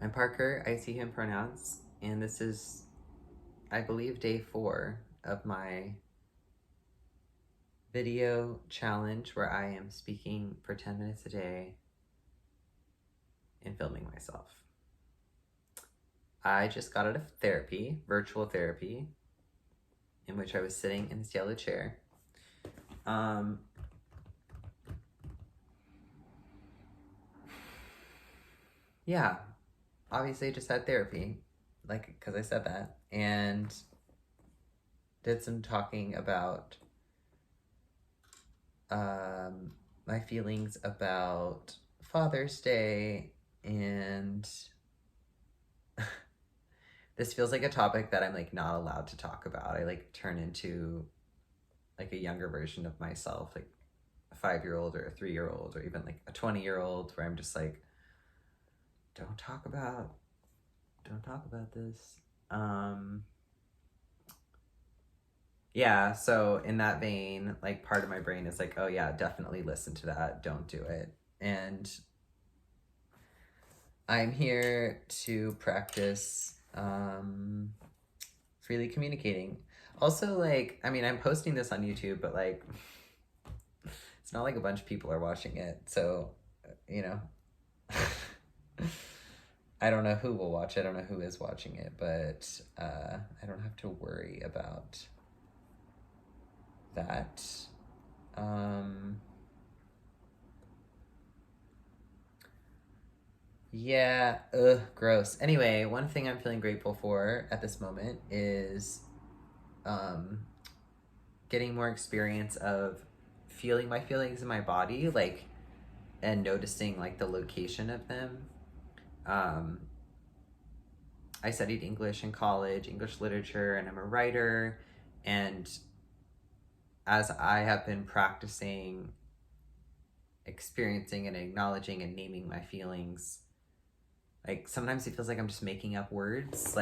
I'm Parker, I see him pronouns, and this is, I believe, day 4 of my video challenge where I am speaking for 10 minutes a day and filming myself. I just got out of therapy, virtual therapy, in which I was sitting in this yellow chair. Yeah, obviously I just had therapy, because I said that, and did some talking about my feelings about Father's Day, and this feels like a topic that I'm not allowed to talk about. I turn into a younger version of myself, like a 5-year-old or a 3-year-old or even a 20-year-old, where I'm just like, don't talk about this. Yeah, so in that vein, part of my brain is like, oh yeah, definitely listen to that, don't do it. And I'm here to practice freely communicating. Also, I'm posting this on YouTube, but it's not like a bunch of people are watching it, so, you know. I don't know who will watch it, I don't know who is watching it, but I don't have to worry about that. Yeah, gross. Anyway, one thing I'm feeling grateful for at this moment is um, getting more experience of feeling my feelings in my body, and noticing the location of them. Um, I studied English in college, English literature, and I'm a writer. And as I have been practicing experiencing and acknowledging and naming my feelings, sometimes it feels like I'm just making up words,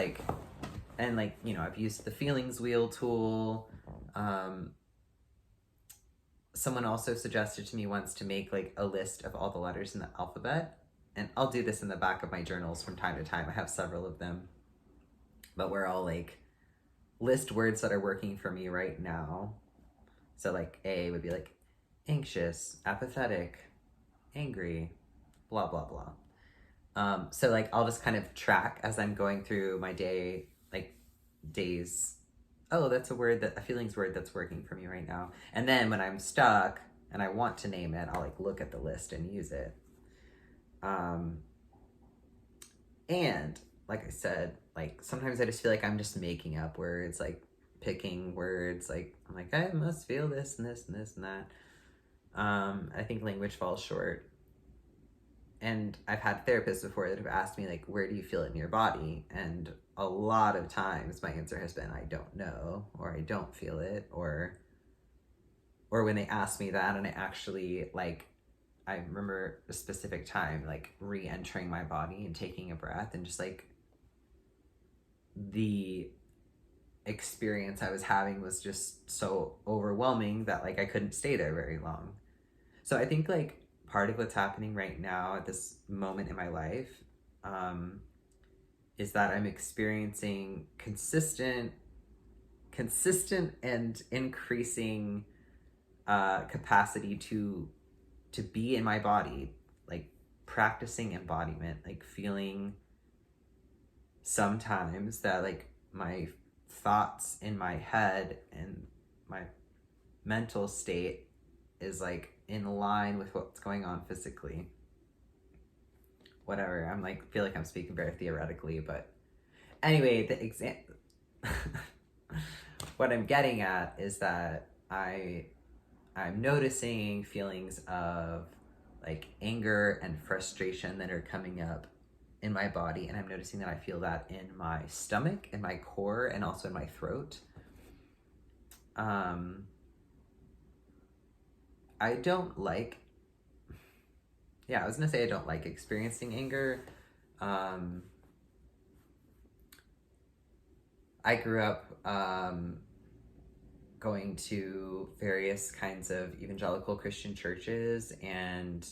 and I've used the feelings wheel tool. Someone also suggested to me once to make a list of all the letters in the alphabet, and I'll do this in the back of my journals from time to time. I have several of them, but where I'll list words that are working for me right now. So A would be anxious, apathetic, angry, blah blah blah. So I'll just kind of track as I'm going through my day, days. Oh, that's a feelings word that's working for me right now. And then when I'm stuck and I want to name it, I'll look at the list and use it. And like I said, sometimes I just feel like I'm just making up words, picking words. I'm I must feel this and this and this and that. I think language falls short. And I've had therapists before that have asked me where do you feel it in your body? And a lot of times my answer has been I don't know, or I don't feel it, or when they ask me that and I actually I remember a specific time re-entering my body and taking a breath, and just the experience I was having was just so overwhelming that I couldn't stay there very long. So I think part of what's happening right now at this moment in my life is that I'm experiencing consistent and increasing capacity to be in my body, practicing embodiment, feeling sometimes that my thoughts in my head and my mental state is in line with what's going on physically. Whatever, I'm feel I'm speaking very theoretically, but anyway, what I'm getting at is that I'm noticing feelings of anger and frustration that are coming up in my body, and I'm noticing that I feel that in my stomach, in my core, and also in my throat. I don't I was gonna say I don't like experiencing anger. I grew up going to various kinds of evangelical Christian churches, and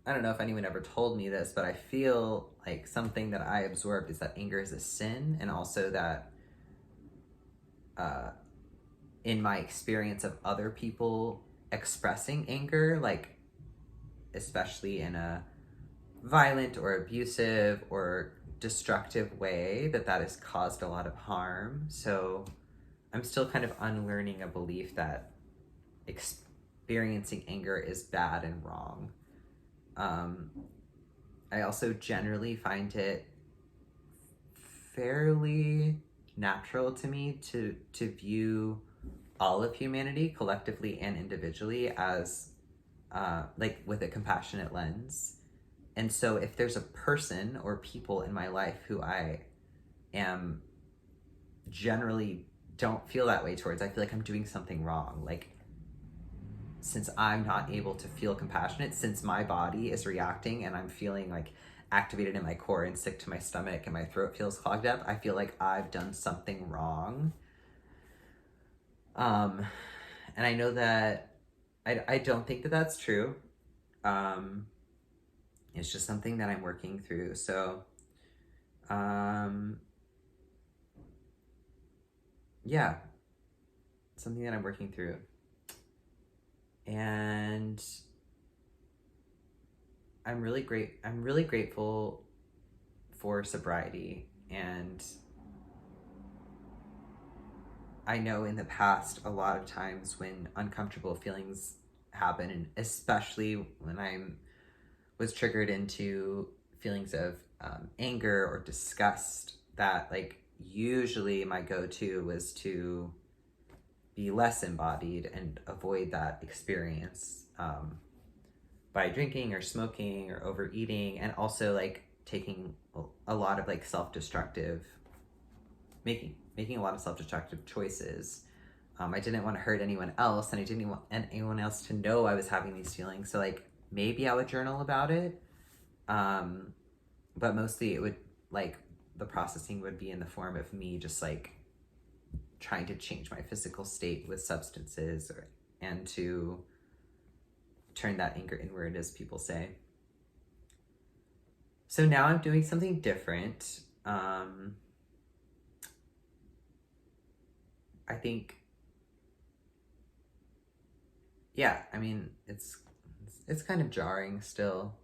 I don't know if anyone ever told me this, but I feel like something that I absorbed is that anger is a sin, and also that uh, in my experience of other people expressing anger, like especially in a violent or abusive or destructive way, that has caused a lot of harm. So I'm still kind of unlearning a belief that experiencing anger is bad and wrong. Um, I also generally find it fairly natural to me to view all of humanity, collectively and individually, as like with a compassionate lens. And so if there's a person or people in my life who I am generally don't feel that way towards, I feel like I'm doing something wrong. Like, since I'm not able to feel compassionate, since my body is reacting and I'm feeling like activated in my core and sick to my stomach and my throat feels clogged up, I feel like I've done something wrong. Um, and I know that I don't think that that's true. Um, it's just something that I'm working through. So, um, yeah, something that I'm working through. And I'm really grateful for sobriety. And I know in the past, a lot of times when uncomfortable feelings happen, and especially when was triggered into feelings of anger or disgust, that like usually my go-to was to be less embodied and avoid that experience, by drinking or smoking or overeating, and also like taking a lot of like self-destructive, making a lot of self-destructive choices. I didn't want to hurt anyone else, and I didn't want anyone else to know I was having these feelings. So like maybe I would journal about it, but mostly it would, like, the processing would be in the form of me just like trying to change my physical state with substances, and to turn that anger inward, as people say. So now I'm doing something different. I think, yeah, I mean, it's kind of jarring still.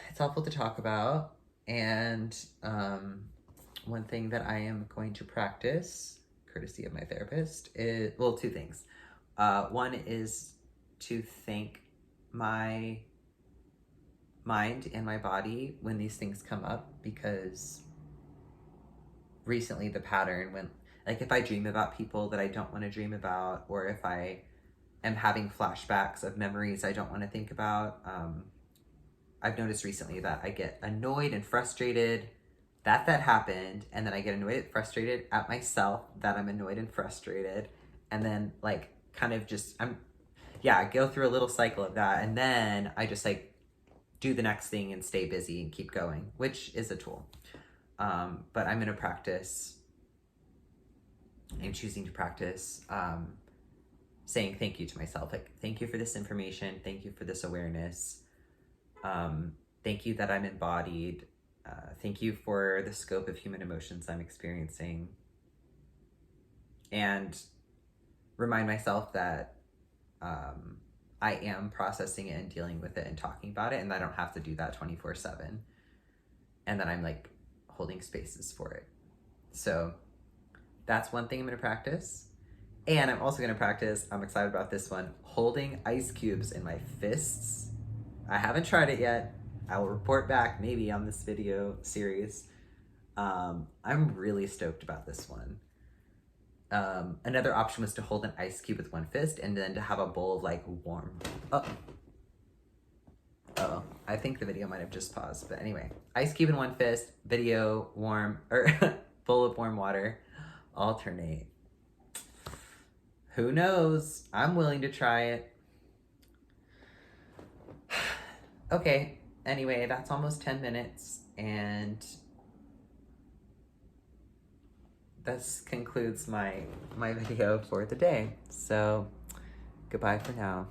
It's helpful to talk about. And one thing that I am going to practice, courtesy of my therapist, is, well, two things. One is to thank my mind and my body when these things come up, because recently the pattern, when, like, if I dream about people that I don't want to dream about, or if I am having flashbacks of memories I don't want to think about, I've noticed recently that I get annoyed and frustrated that happened, and then I get annoyed and frustrated at myself that I'm annoyed and frustrated, and then like kind of just I go through a little cycle of that, and then I just like do the next thing and stay busy and keep going, which is a tool. But I'm choosing to practice saying thank you to myself. Like, thank you for this information. Thank you for this awareness. Thank you that I'm embodied. Thank you for the scope of human emotions I'm experiencing. And remind myself that I am processing it and dealing with it and talking about it, and I don't have to do that 24/7. And that I'm like holding spaces for it. So that's one thing I'm going to practice. And I'm also going to practice, I'm excited about this one, holding ice cubes in my fists. I haven't tried it yet. I will report back maybe on this video series. I'm really stoked about this one. Another option was to hold an ice cube with one fist, and then to have a bowl of like warm. Oh, I think the video might have just paused, but anyway, ice cube in one fist, video, warm, or bowl of warm water, alternate. Who knows? I'm willing to try it. Okay, anyway, that's almost 10 minutes, and this concludes my video for the day. So, goodbye for now.